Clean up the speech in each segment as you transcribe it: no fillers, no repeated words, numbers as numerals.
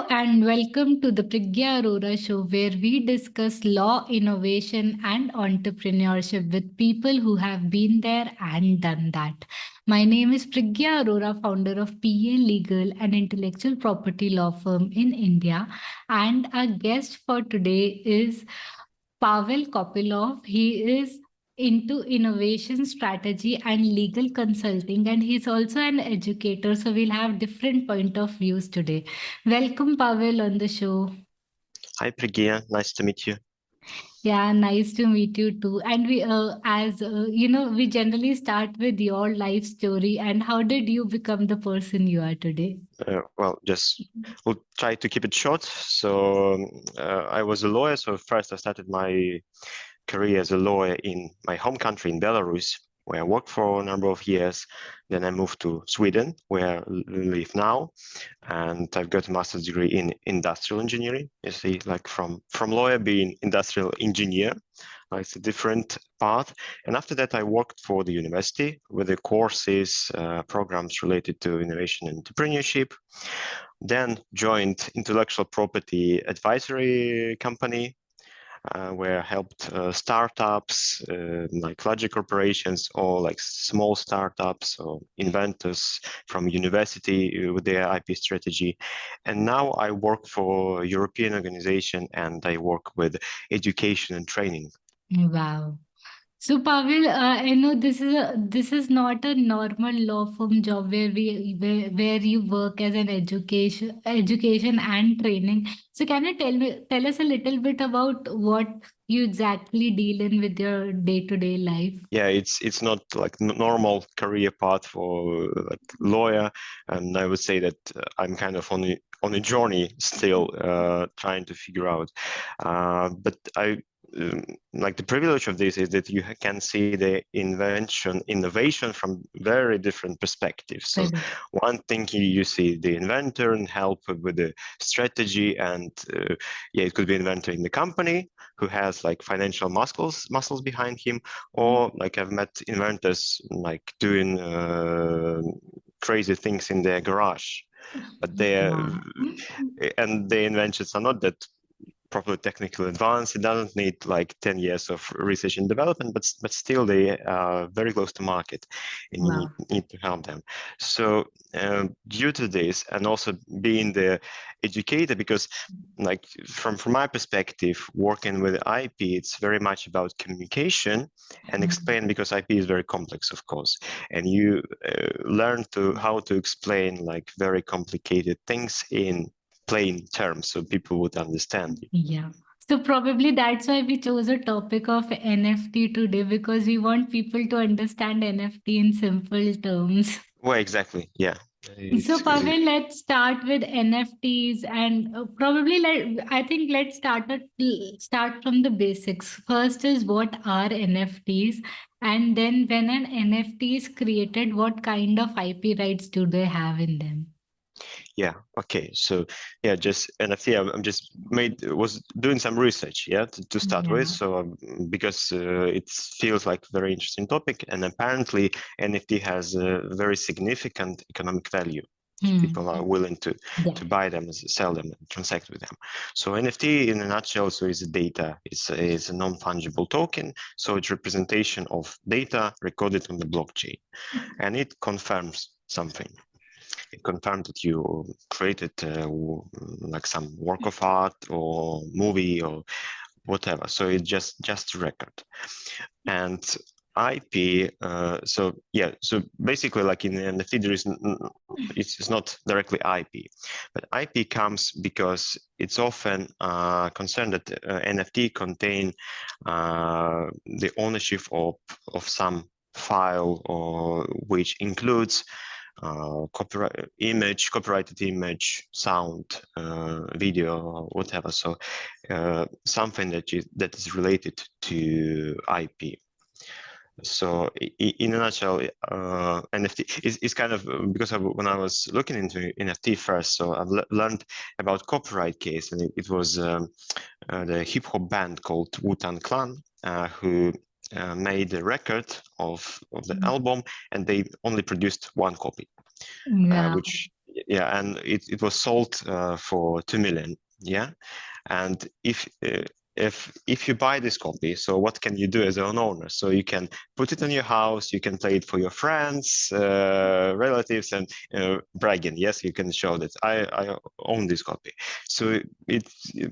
And welcome to the Priggya Arora show, where we discuss law, innovation, and entrepreneurship with people who have been there and done that. My name is Priggya Arora, founder of PA Legal, an intellectual property law firm in India. And our guest for today is Pavel Kopylov. He is into innovation strategy and legal consulting, and he's also an educator. So we'll have different point of views today. Welcome, Pavel, on the show. Hi, Priggya. Nice to meet you. Yeah, nice to meet you too. And we generally start with your life story and how did you become the person you are today? We'll try to keep it short. I was a lawyer. So first I started my career as a lawyer in my home country in Belarus, where I worked for a number of years. Then I moved to Sweden, where I live now, and I've got a master's degree in industrial engineering. You see, like from lawyer being industrial engineer, it's a different path. And after that, I worked for the university with the courses, programs related to innovation and entrepreneurship. Then joined intellectual property advisory company, where I helped startups like larger corporations or like small startups or inventors from university with their IP strategy. And now I work for a European organization and I work with education and training. Wow. So Pavel, I know this is not a normal law firm job where you work as an education and training. So can you tell us a little bit about what you exactly deal in with your day-to-day life? Yeah, it's not like normal career path for like lawyer, and I would say that I'm kind of on a journey still, trying to figure out. But I like the privilege of this is that you can see the innovation from very different perspectives. So one thing you see the inventor and help with the strategy, and it could be inventor in the company who has like financial muscles behind him, or like I've met inventors like doing crazy things in their garage, but Wow. their inventions are not that properly technically advanced. It doesn't need like 10 years of research and development, but still they are very close to market, and you Wow. need to help them. So due to this, and also being the educator, because like from my perspective, working with IP, it's very much about communication and explain, because IP is very complex, of course, and you learn how to explain like very complicated things in plain terms so people would understand you. Yeah. So probably that's why we chose a topic of NFT today because we want people to understand NFT in simple terms. Well, exactly. Yeah. So It's Pavel, let's start with NFTs and I think let's start from the basics. First is what are NFTs, and then when an NFT is created, what kind of IP rights do they have in them? yeah. Okay. So yeah, just NFT. I'm just was doing some research. Yeah, to start with. Yeah. So because it feels like very interesting topic, and apparently NFT has a very significant economic value. People are willing to buy them, sell them, and transact with them. So NFT, in a nutshell, so is data. It's a non-fungible token. So it's representation of data recorded on the blockchain, and it confirms something. It confirms that you created like some work of art or movie or whatever. So it's just a record. And IP, so basically, like in NFT, it's not directly IP, but IP comes because it's often concerned that NFT contain the ownership of some file, or which includes copyrighted image, sound, video, whatever. So something that is related to IP. So in a nutshell, NFT is kind of, because when I was looking into NFT first, so I've learned about copyright case, and it was the hip hop band called Wu-Tang Clan, who made a record of the album, and they only produced one copy, Yeah. which yeah, and it was sold for 2 million. Yeah, and if you buy this copy, so what can you do as an owner? So you can put it in your house, you can play it for your friends, relatives, and bragging. Yes, you can show that I own this copy. So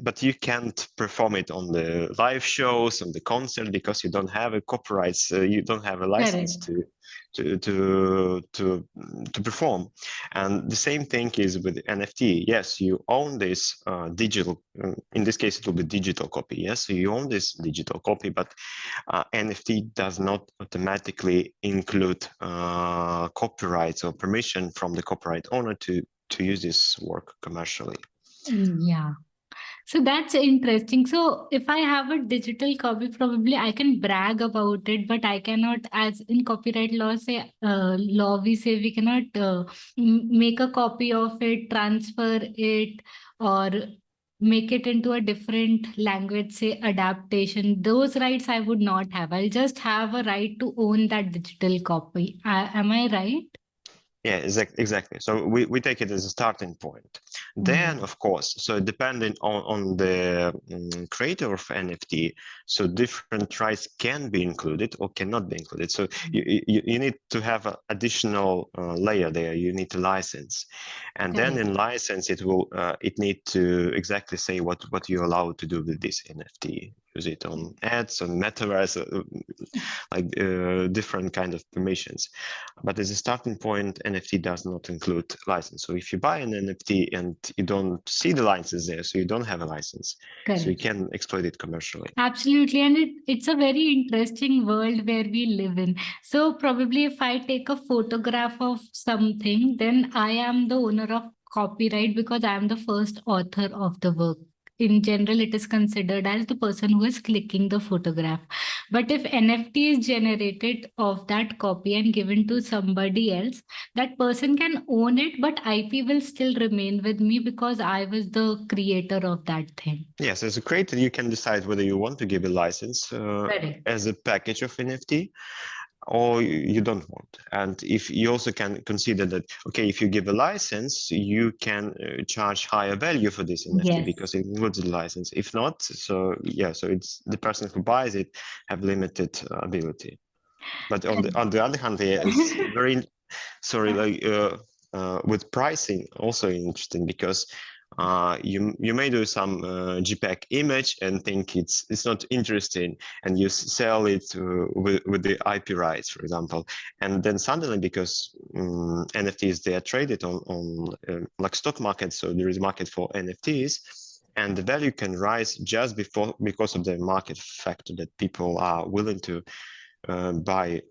but you can't perform it on the live shows, on the concert, because you don't have a copyrights, you don't have a license Correct. to perform. And the same thing is with NFT. Yes, you own this digital, in this case, it will be digital copy. Yes, so you own this digital copy, but NFT does not automatically include copyrights or permission from the copyright owner to use this work commercially. Yeah. So that's interesting. So if I have a digital copy, probably I can brag about it, but I cannot, as in copyright law, we say we cannot make a copy of it, transfer it, or make it into a different language, say adaptation. Those rights I would not have. I'll just have a right to own that digital copy. Am I right? Yeah, exactly. So we take it as a starting point. Then, Yeah. of course, so depending on the creator of NFT, so different rights can be included or cannot be included. So you need to have an additional layer there. You need a license, and then Correct. in license it need to exactly say what you're allowed to do with this NFT. Use it on ads, on metaverse, different kind of permissions. But as a starting point, NFT does not include license. So if you buy an NFT and you don't see the license there, so you don't have a license, so you Correct. can exploit it commercially. Absolutely. And it's a very interesting world where we live in. So, probably if I take a photograph of something, then I am the owner of copyright because I am the first author of the work. In general, it is considered as the person who is clicking the photograph. But if NFT is generated of that copy and given to somebody else, that person can own it, but IP will still remain with me because I was the creator of that thing. Yes, as a creator, you can decide whether you want to give a license Correct. as a package of NFT or you don't want. And if you also can consider that, okay, if you give a license, you can charge higher value for this NFT Yes. because it includes the license. If not, so yeah, so it's the person who buys it have limited ability. But on the other hand, there is very sorry, with pricing also interesting because you may do some JPEG image and think it's not interesting, and you sell it with the IP rights, for example, and then suddenly because NFTs they are traded on like stock market, so there is a market for NFTs. And the value can rise just because of the market factor that people are willing to buy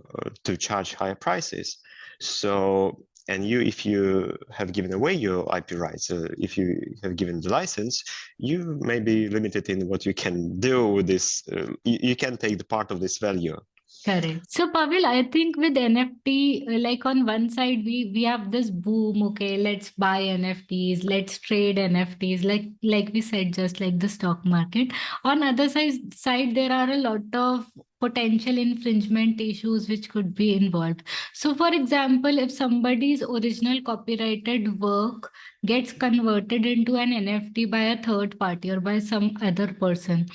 to charge higher prices. So, and if you have given away your IP rights, if you have given the license, you may be limited in what you can do with this. You can take the part of this value. Correct. So, Pavel, I think with NFT, like on one side, we have this boom. Okay, let's buy NFTs, let's trade NFTs. Like we said, just like the stock market. On other side, there are a lot of potential infringement issues which could be involved. So, for example, if somebody's original copyrighted work gets converted into an NFT by a third party or by some other person,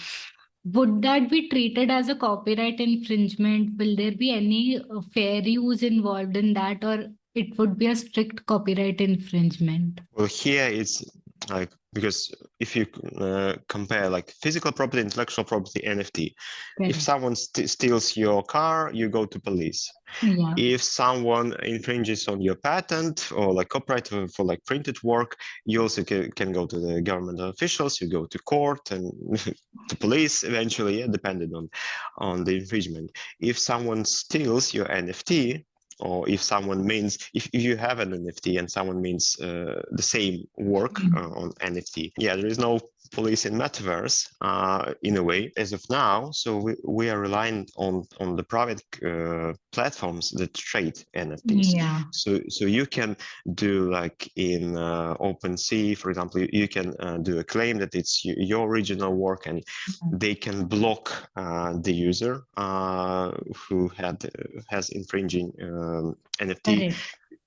would that be treated as a copyright infringement? Will there be any fair use involved in that, or it would be a strict copyright infringement? Well, here it's like because if you compare like physical property, intellectual property, NFT, if Correct. someone steals your car, you go to police. Yeah. If someone infringes on your patent or like copyright for like printed work, you also can go to the government officials, you go to court and to police eventually, yeah, depending on the infringement. If someone steals your NFT, or if someone means if you have an NFT and someone means the same work on NFT, yeah, there is no police in metaverse in a way as of now. So we are relying on the private platforms that trade NFTs. Yeah. So you can do like in OpenSea, for example, you can do a claim that it's your original work, and they can block the user who has infringing NFT. Correct.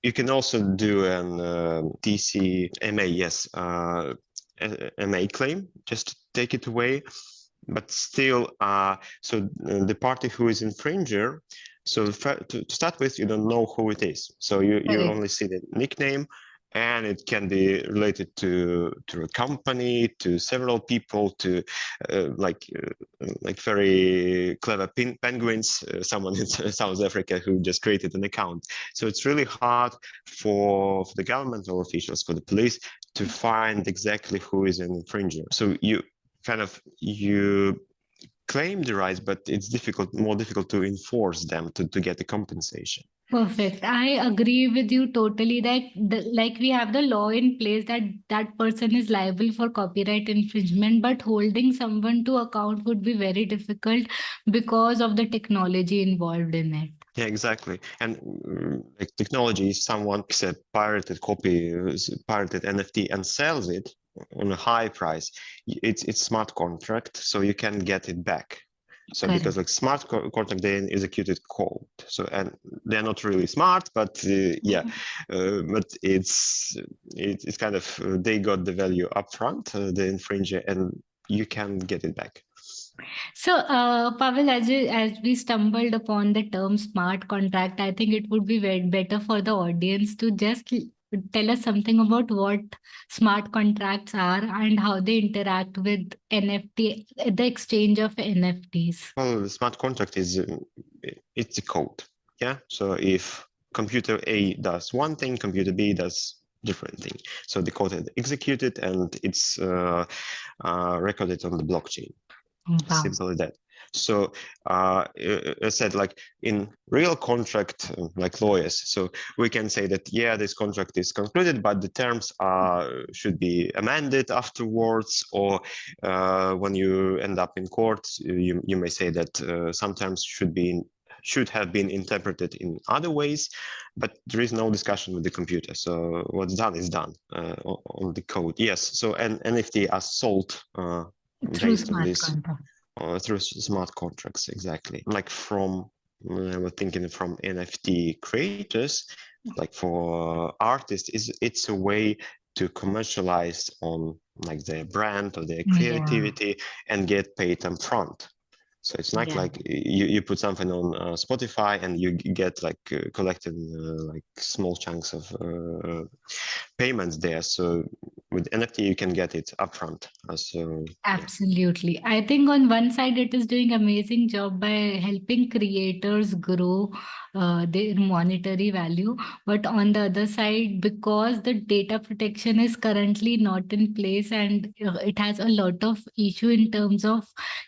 you can also do an TCMA, yes, MA claim, just to take it away. But still, the party who is infringer, so to start with, you don't know who it is. So you Correct. only see the nickname, and it can be related to a company, to several people, to like very clever penguins, someone in South Africa who just created an account. So it's really hard for the governmental officials, for the police, to find exactly who is an infringer. So you claim the rights, but it's more difficult to enforce them to get the compensation. Perfect. I agree with you totally that like we have the law in place that that person is liable for copyright infringement, but holding someone to account would be very difficult because of the technology involved in it. Yeah, exactly. And like technology, if someone makes a pirated copy, pirated NFT and sells it on a high price, it's smart contract, so you can get it back. So because Correct. like smart contract, they executed code. So and they're not really smart, but but it's kind of they got the value upfront, the infringer, and you can get it back. So, Pavel, as we stumbled upon the term smart contract, I think it would be very better for the audience to just tell us something about what smart contracts are and how they interact with NFT, the exchange of NFTs. Well, the smart contract is it's a code. Yeah. So if computer A does one thing, computer B does different thing. So the code is executed and it's recorded on the blockchain. Wow. Simple as that. So I said, like in real contract, like lawyers, so we can say that yeah, this contract is concluded, but the terms should be amended afterwards, or when you end up in court, you may say that some terms should have been interpreted in other ways, but there is no discussion with the computer. So what's done is done on the code. Yes. So an NFT are sold Through based on smart this contract. through smart contracts, exactly. Like we're thinking from NFT creators, like for artists, it's a way to commercialize on like their brand or their Yeah. creativity and get paid upfront. So it's not Yeah. like you put something on Spotify and you get like collected like small chunks of payments there. So with NFT, you can get it upfront. So yeah. Absolutely. I think on one side it is doing amazing job by helping creators grow their monetary value, but on the other side, because the data protection is currently not in place and it has a lot of issue in terms of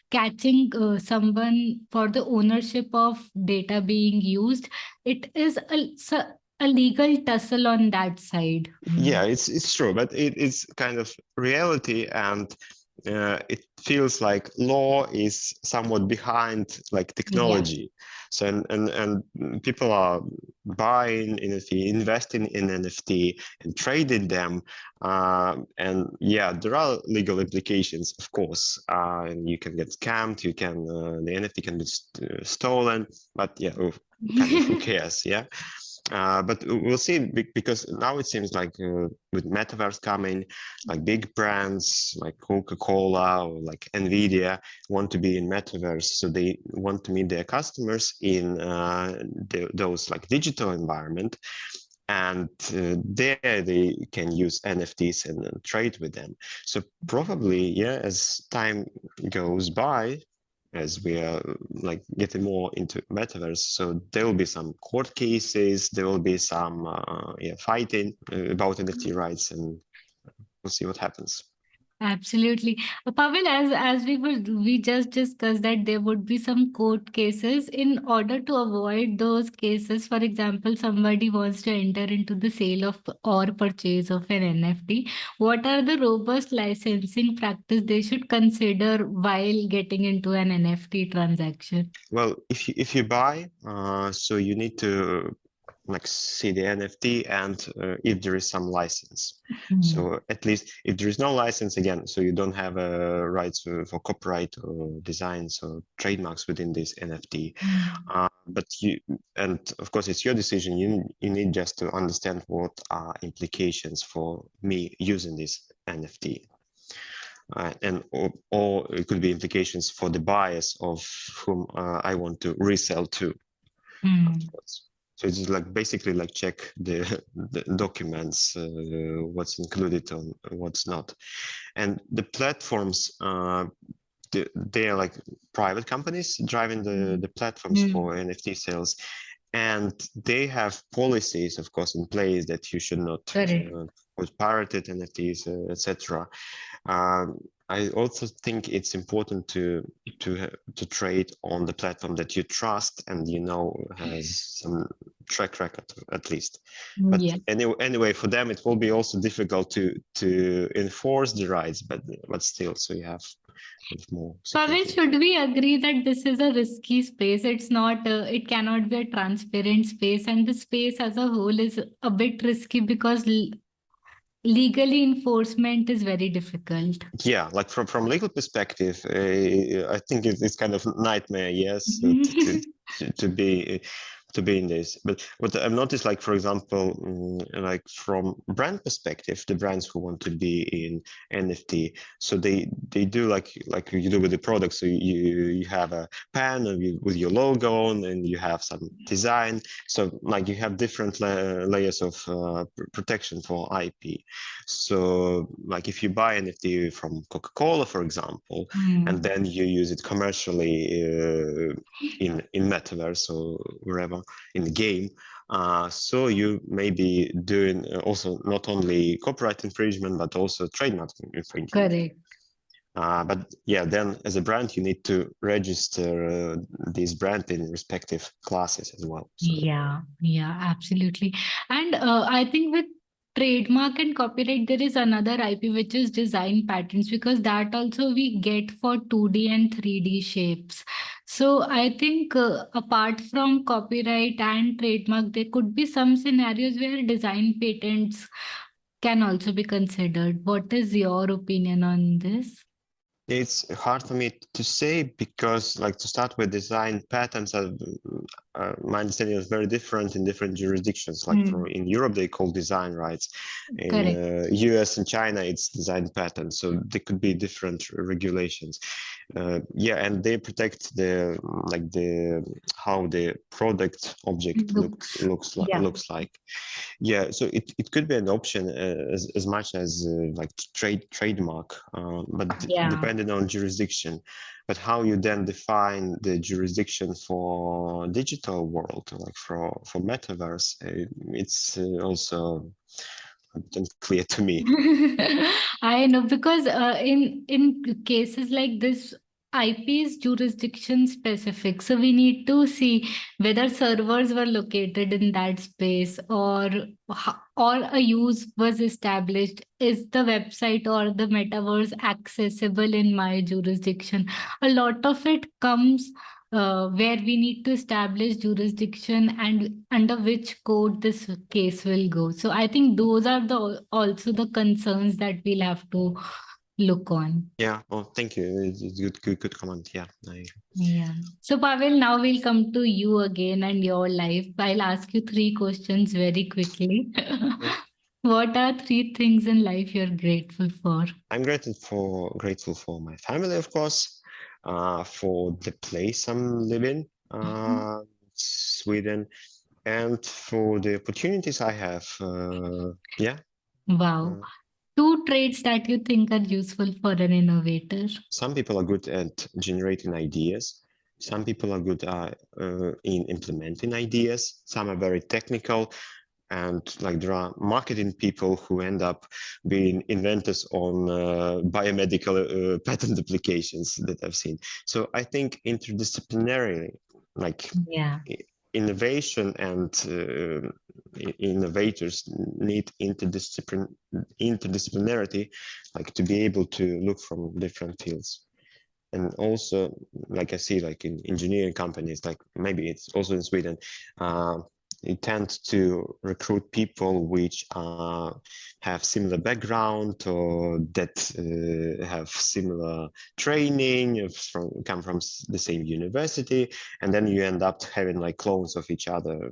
catching someone for the ownership of data being used, it is a legal tussle on that side. Yeah, it's true, but it is kind of reality, and it feels like law is somewhat behind like Yeah. technology. So and people are buying NFT, investing in NFT, and trading them, and yeah, there are legal implications, of course. And you can get scammed, you can the NFT can be stolen, but yeah, kind of who cares? Yeah. But we'll see because now it seems like with metaverse coming, like big brands like Coca-Cola or like Nvidia want to be in metaverse, so they want to meet their customers in those like digital environment, and there they can use NFTs and trade with them. So probably, yeah, as time goes by, as we are like getting more into metaverse, so there will be some court cases, there will be some fighting about NFT rights, and we'll see what happens. Absolutely. Pavel, as we just discussed that there would be some court cases. In order to avoid those cases, for example, somebody wants to enter into the sale of or purchase of an NFT. What are the robust licensing practice they should consider while getting into an NFT transaction? Well, if you buy, so you need to like see the NFT and if there is some license. Hmm. So at least if there is no license, again, so you don't have rights for copyright or designs or trademarks within this NFT. Hmm. but and of course it's your decision. You need just to understand what are implications for me using this NFT. And or it could be implications for the buyers of whom I want to resell to afterwards. So it's like basically like check the documents, what's included on what's not. And the platforms, they are like private companies driving the platforms for NFT sales. And they have policies, of course, in place that you should not put pirated NFTs, etc. I also think it's important to trade on the platform that you trust and you know has some track record at least. But anyway, for them it will be also difficult to enforce the rights, but still, so you have more Pavel, security. should we agree that this is a risky space? It's not, it cannot be a transparent space, and the space as a whole is a bit risky because legally enforcement is very difficult. Yeah, like from legal perspective, I think it's kind of nightmare, yes, to be in this. But what I've noticed, like for example, like from brand perspective, the brands who want to be in NFT, so they do like you do with the product. So you have a pen with your logo on, and you have some design. So like you have different layers of protection for IP. So like if you buy NFT from Coca-Cola, for example, and then you use it commercially in metaverse or wherever in the game, so you may be doing also not only copyright infringement but also trademark infringement. Correct. But yeah, then as a brand, you need to register this brand in respective classes as well. So. Yeah, absolutely. And I think with trademark and copyright, there is another IP which is design patterns, because that also we get for 2D and 3D shapes. So I think apart from copyright and trademark, there could be some scenarios where design patents can also be considered. What is your opinion on this? It's hard for me to say because, like, to start with, design patterns are, my understanding is very different in different jurisdictions. Like in Europe, they call design rights. In US and China, it's design patterns. So there could be different regulations. Yeah, and they protect the how the product object looks like. Yeah, so it could be an option as much as like trademark, but depending on jurisdiction. But how you then define the jurisdiction for digital world, like for metaverse, it's also unclear to me. I know, because in cases like this, IP is jurisdiction specific. So we need to see whether servers were located in that space, or a use was established. Is the website or the metaverse accessible in my jurisdiction? A lot of it comes where we need to establish jurisdiction and under which code this case will go. So I think those are also the concerns that we'll have to look on. Yeah, well, thank you. It's good comment. Yeah. Yeah. So Pavel, now we'll come to you again and your life. I'll ask you 3 questions very quickly. What are 3 things in life you're grateful for? I'm grateful for my family, of course, for the place I'm living, Sweden, and for the opportunities I have. Yeah. Wow. 2 traits that you think are useful for an innovator. Some people are good at generating ideas. Some people are good in implementing ideas. Some are very technical. And like there are marketing people who end up being inventors on biomedical patent applications that I've seen. So I think interdisciplinarily, like innovation and innovators need interdisciplinarity, like to be able to look from different fields. And also, like I see, like in engineering companies, like maybe it's also in Sweden, it tends to recruit people which have similar background or that have similar training, come from the same university, and then you end up having like clones of each other,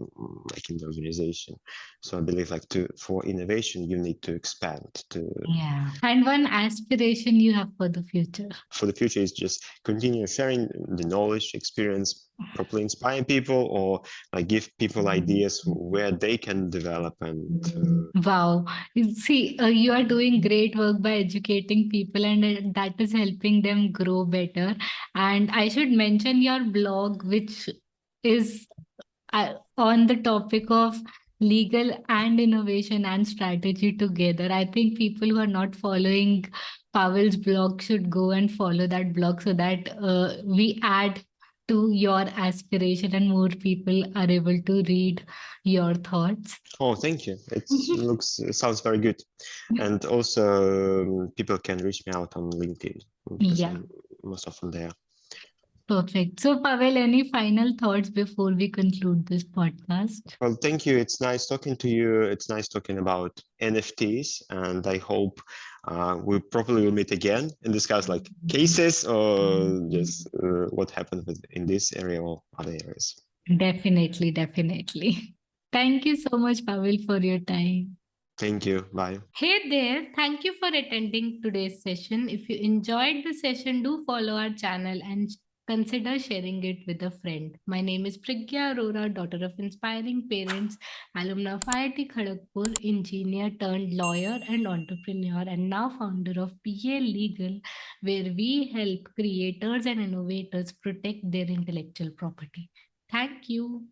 like in the organization. So I believe like for innovation, you need to expand to. Yeah. And one aspiration you have for the future. For the future is just continue sharing the knowledge, experience, properly inspiring people, or like give people ideas where they can develop and. Wow. You see, you are doing great work by educating people, and that is helping them grow better. And I should mention your blog, which is on the topic of legal and innovation and strategy together. I think people who are not following Pavel's blog should go and follow that blog so that we add to your aspiration and more people are able to read your thoughts. Oh, thank you. It sounds very good. And also, people can reach me out on LinkedIn because Yeah, I'm most often there. perfect. So, Pavel, any final thoughts before we conclude this podcast? Well, thank you. It's nice talking to you. It's nice talking about NFTs, and I hope we probably will meet again and discuss like cases or just what happened in this area or other areas. Definitely, definitely. Thank you so much, Pavel, for your time. Thank you. Bye. Hey there, thank you for attending today's session. If you enjoyed the session, do follow our channel and consider sharing it with a friend. My name is Priggya Arora, daughter of inspiring parents, alumna of IIT Kharagpur, engineer turned lawyer and entrepreneur, and now founder of PA Legal, where we help creators and innovators protect their intellectual property. Thank you.